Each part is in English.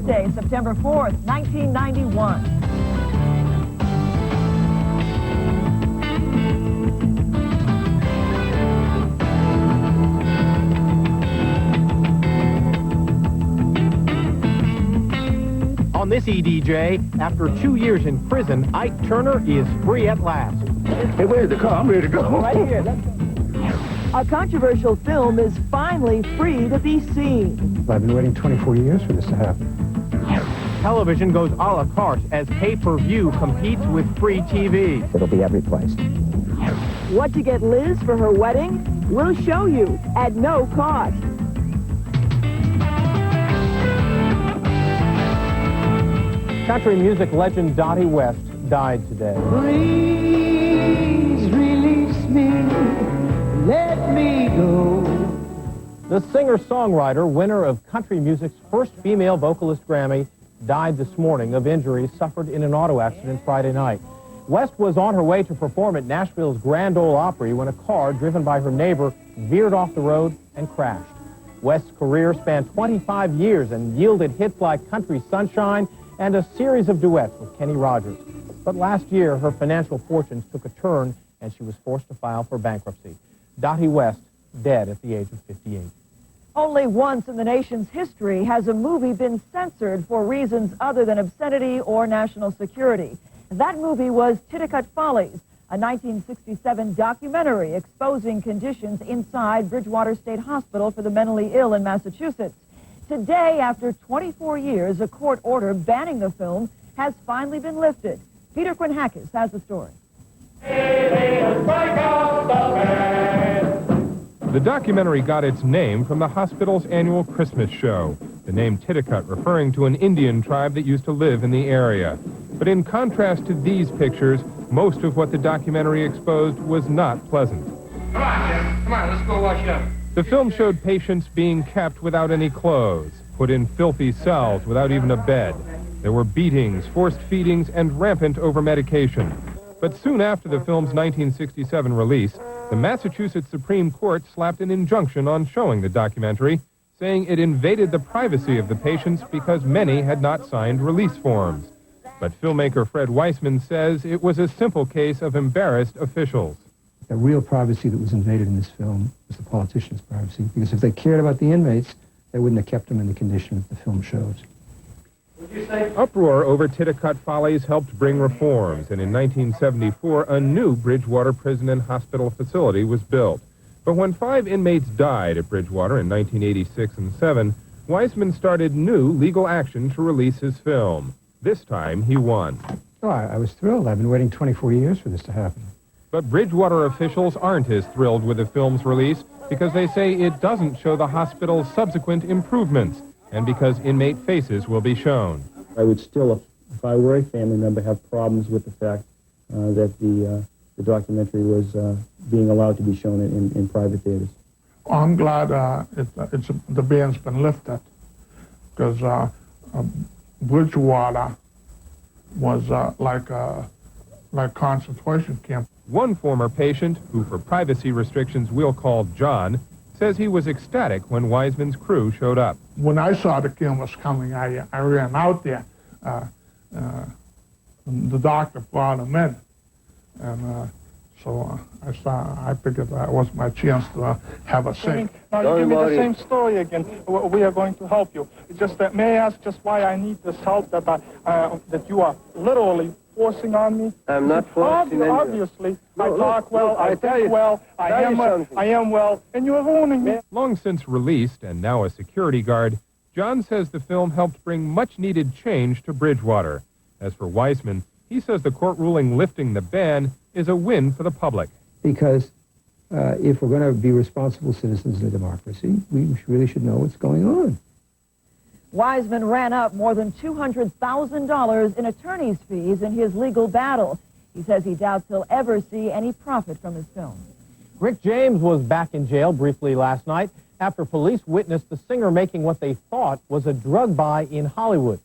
Tuesday, September 4th, 1991. On this E.D.J., after 2 years in prison, Ike Turner is free at last. Hey, where's the car? I'm ready to go. Right here. A controversial film is finally free to be seen. I've been waiting 24 years for this to happen. Television goes a la carte as pay-per-view competes with free TV. It'll be every place. What to get Liz for her wedding? We'll show you at no cost. Country music legend Dottie West died today. Please release me, let me go. The singer-songwriter, winner of country music's first female vocalist Grammy, died this morning of injuries suffered in an auto accident Friday night. West was on her way to perform at Nashville's Grand Ole Opry when a car driven by her neighbor veered off the road and crashed. West's career spanned 25 years and yielded hits like Country Sunshine and a series of duets with Kenny Rogers. But last year, her financial fortunes took a turn and she was forced to file for bankruptcy. Dottie West, dead at the age of 58. Only once in the nation's history has a movie been censored for reasons other than obscenity or national security. That movie was Titicut Follies, a 1967 documentary exposing conditions inside Bridgewater State Hospital for the mentally ill in Massachusetts. Today, after 24 years, a court order banning the film has finally been lifted. Peter Quinn-Hackis has the story. The documentary got its name from the hospital's annual Christmas show, the name Titicut referring to an Indian tribe that used to live in the area. But in contrast to these pictures, most of what the documentary exposed was not pleasant. Come on, Jim. Come on, let's go wash up. The film showed patients being kept without any clothes, put in filthy cells without even a bed. There were beatings, forced feedings, and rampant over-medication. But soon after the film's 1967 release, the Massachusetts Supreme Court slapped an injunction on showing the documentary, saying it invaded the privacy of the patients because many had not signed release forms. But filmmaker Fred Weissman says it was a simple case of embarrassed officials. The real privacy that was invaded in this film was the politicians' privacy, because if they cared about the inmates, they wouldn't have kept them in the condition that the film shows. Uproar over Titicut Follies helped bring reforms, and in 1974, a new Bridgewater prison and hospital facility was built. But when 5 inmates died at Bridgewater in 1986 and 7, Weissman started new legal action to release his film. This time, he won. Oh, I was thrilled. I've been waiting 24 years for this to happen. But Bridgewater officials aren't as thrilled with the film's release because they say it doesn't show the hospital's subsequent improvements and because inmate faces will be shown. I would still, if I were a family member, have problems with the fact that the documentary was being allowed to be shown in private theaters. I'm glad the ban's been lifted because Bridgewater was like a concentration camp. One former patient, who for privacy restrictions we'll call John, says he was ecstatic when Weissman's crew showed up. When I saw the cameras coming, I ran out there. The doctor brought him in, and so I figured that was my chance to have a say. Now you give me the same story again. We are going to help you. Just may I ask just why I need this help that that you are literally forcing on me? I'm not forcing anything. Obviously, I talk well, I think well, I am well, and you are ruining me. Long since released and now a security guard, John says the film helped bring much-needed change to Bridgewater. As for Weissman, he says the court ruling lifting the ban is a win for the public. Because if we're going to be responsible citizens of the democracy, we really should know what's going on. Weissman ran up more than $200,000 in attorney's fees in his legal battle. He says he doubts he'll ever see any profit from his film. Rick James was back in jail briefly last night after police witnessed the singer making what they thought was a drug buy in Hollywood.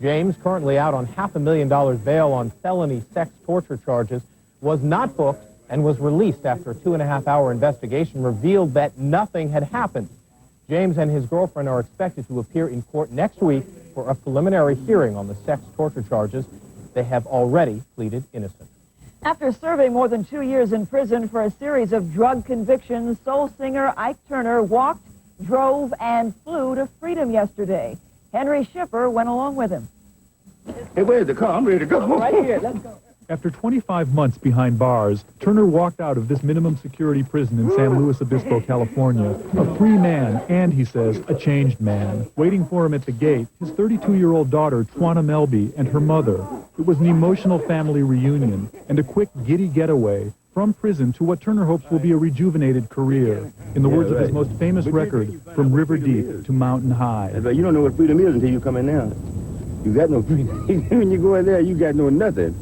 James, currently out on $500,000 bail on felony sex torture charges, was not booked and was released after a 2.5-hour investigation revealed that nothing had happened. James and his girlfriend are expected to appear in court next week for a preliminary hearing on the sex torture charges. They have already pleaded innocent. After serving more than 2 years in prison for a series of drug convictions, soul singer Ike Turner walked, drove, and flew to freedom yesterday. Henry Schiffer went along with him. Hey, where's the car? I'm ready to go. Right here, let's go. After 25 months behind bars, Turner walked out of this minimum security prison in San Luis Obispo, California, a free man and, he says, a changed man. Waiting for him at the gate, his 32-year-old daughter, Twana Melby, and her mother. It was an emotional family reunion and a quick, giddy getaway from prison to what Turner hopes will be a rejuvenated career. In the words of his most famous record, From River Deep to Mountain High. You don't know what freedom is until you come in there. You got no freedom. When you go in there, you got no nothing.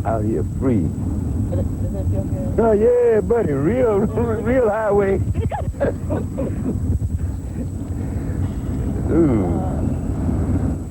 Out here free. Does that feel good? Oh, yeah, buddy. Real highway. Ooh.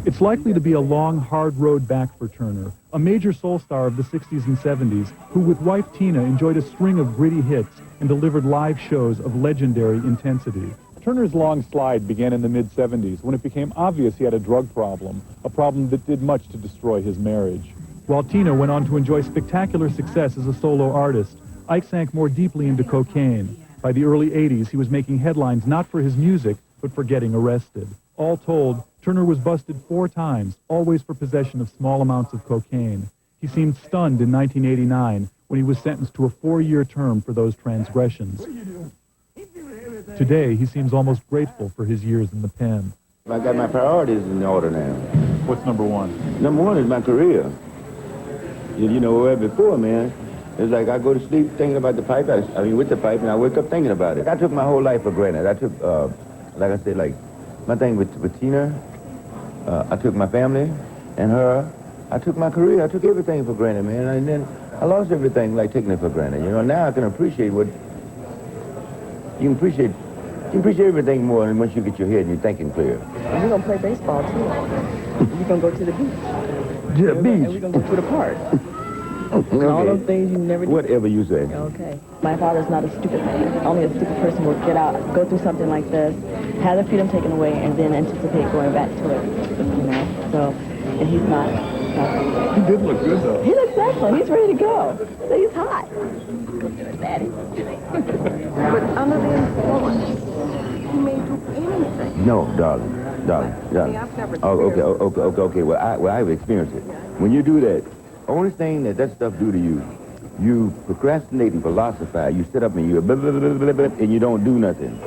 It's likely to be a long, hard road back for Turner, a major soul star of the 60s and 70s, who with wife Tina enjoyed a string of gritty hits and delivered live shows of legendary intensity. Turner's long slide began in the mid-70s when it became obvious he had a drug problem, a problem that did much to destroy his marriage. While Tina went on to enjoy spectacular success as a solo artist, Ike sank more deeply into cocaine. By the early 80s, he was making headlines not for his music, but for getting arrested. All told, Turner was busted 4 times, always for possession of small amounts of cocaine. He seemed stunned in 1989 when he was sentenced to a 4-year term for those transgressions. Today, he seems almost grateful for his years in the pen. I got my priorities in order now. What's number one? Number one is my career. You know, where before, man, it's like I go to sleep thinking about the pipe, I mean, with the pipe, and I wake up thinking about it. I took my whole life for granted. I took, like I said, like, my thing with Tina, I took my family and her, I took my career, I took everything for granted, man, and then I lost everything, like taking it for granted. You know, now I can appreciate what, you can appreciate everything more than once you get your head and you're thinking clear. And we're going to play baseball, too. We're going to go to the beach. Yeah, beach. And we're going to go to the park. Okay. All those things you never do. Whatever you say. Okay. My father's not a stupid man. Only a stupid person will get out, go through something like this, have the freedom taken away, and then anticipate going back to it, you know? So, and he's not. He did look good, though. He looks excellent. He's ready to go. So he's hot. Daddy. But under the influence, he may do anything. No, darling. Okay. Well, I've experienced it. When you do that, only thing that stuff do to you, you procrastinate and philosophize. You sit up and you blah, blah, blah, blah, blah, and you don't do nothing.